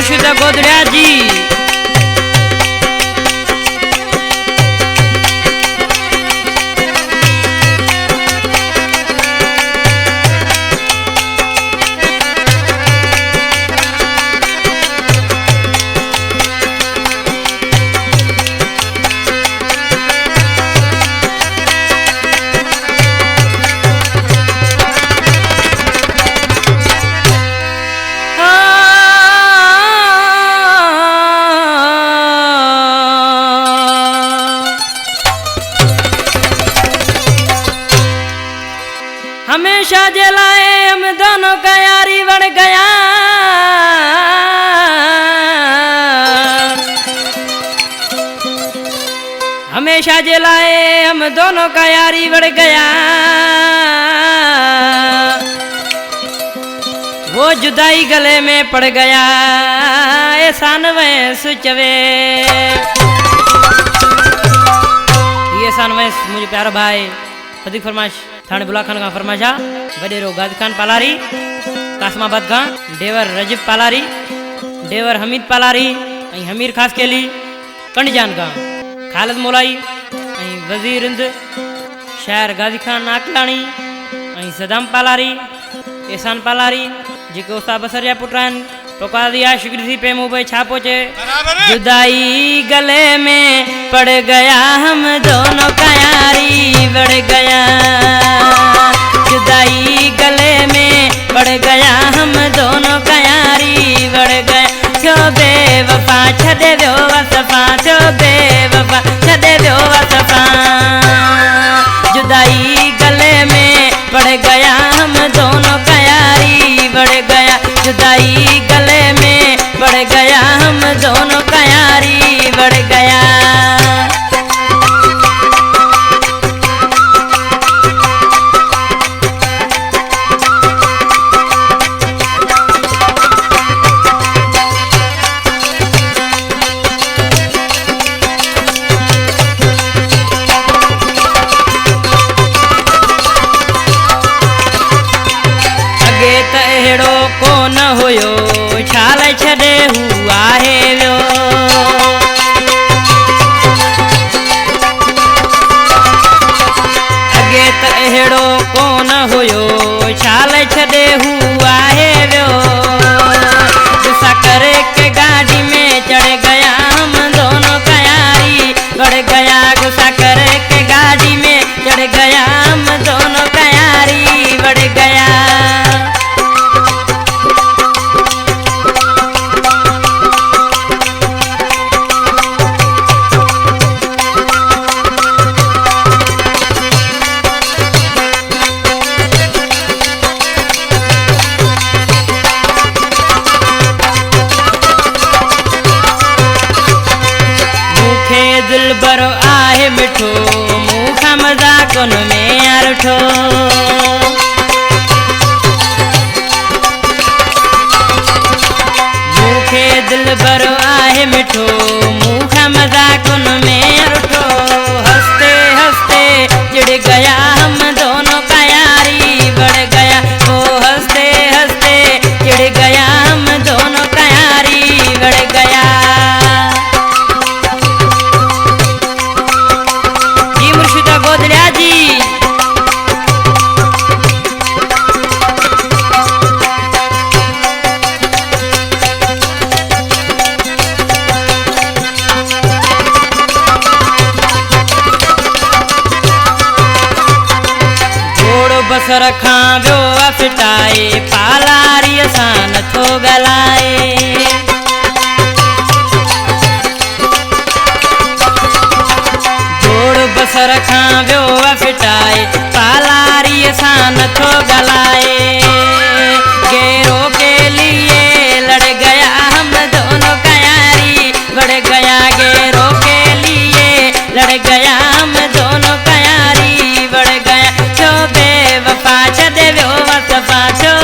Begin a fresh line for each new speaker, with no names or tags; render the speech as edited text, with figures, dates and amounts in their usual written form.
मुर्शिद गोदड़िया जी। हमेशा जलाए हम दोनों का यारी बढ़ गया। हमेशा जलाए हम दोनों का यारी बढ़ गया। वो जुदाई गले में पड़ गया एहसान में सुचवे। ये एहसान में मुझे प्यारा भाई फदीक फरमाइश थाने बुला खान का फरमाशा वडेरो गाजी खान पालारी कासमाबाद का डेवर रजब पालारी डेवर हमीद पालारी हमीर खास केली कंडजान का खालिद मोलाई वजीर इंद शायर गाजी खान आकलानी सदाम पालारी एहसान पालारी जिको उस्ताद बसरिया पुटरान टोका दिया शिगरी पे मुंह पे छापो चे। जुदाई गले में पड़ गया हम दोनों का यारी बढ़ गया। जुदाई गले में पड़ गया हम दोनों का यारी बढ़ गया। छो बेवफा छदे दो वसफा छो बेवफा छदे दो वसफा। जुदाई गले में पड़ गया हम दोनों का यारी बढ़ गया। जुदाई गले में पड़ गया हम दोनों का यारी बढ़ गया। कोन होयो छाल छड़े हुआ है वो। अगे त अहिड़ो कोन हुयो छाल छड़े हुआ है वो। गुस्सा करे के गाड़ी में चढ़ गया हम दोनों का यारी बढ़ गया। गुस्सा करे के गाड़ी में चढ़ गया हम दोनों का यारी बढ़ गया। दिलबरो आहे मिठो मुखा मजाक में अरठो। मुखे दिलबरो आहे मिठो मुखा मजाक में अरठो। हंसते हंसते चिढ़ गया हम दोनों का यारी बढ़ गया। ओ हंसते हंसते चिढ़ गया हम दोनों का यारी बढ़ गया। गोदड़िया जी। घोड़ो बसर खां व्यो फिटाए पालारी असान थो गलाए। बसर खां व्यो फिटाए पालारी असान थो गलाए। गेरो के लिए लड़ गया हम दोनों का यारी बढ़ गया। गेरो के लिए लड़ गया हम दोनों का यारी बढ़ गया। छो बेवफा छदे व्यो वसफा छो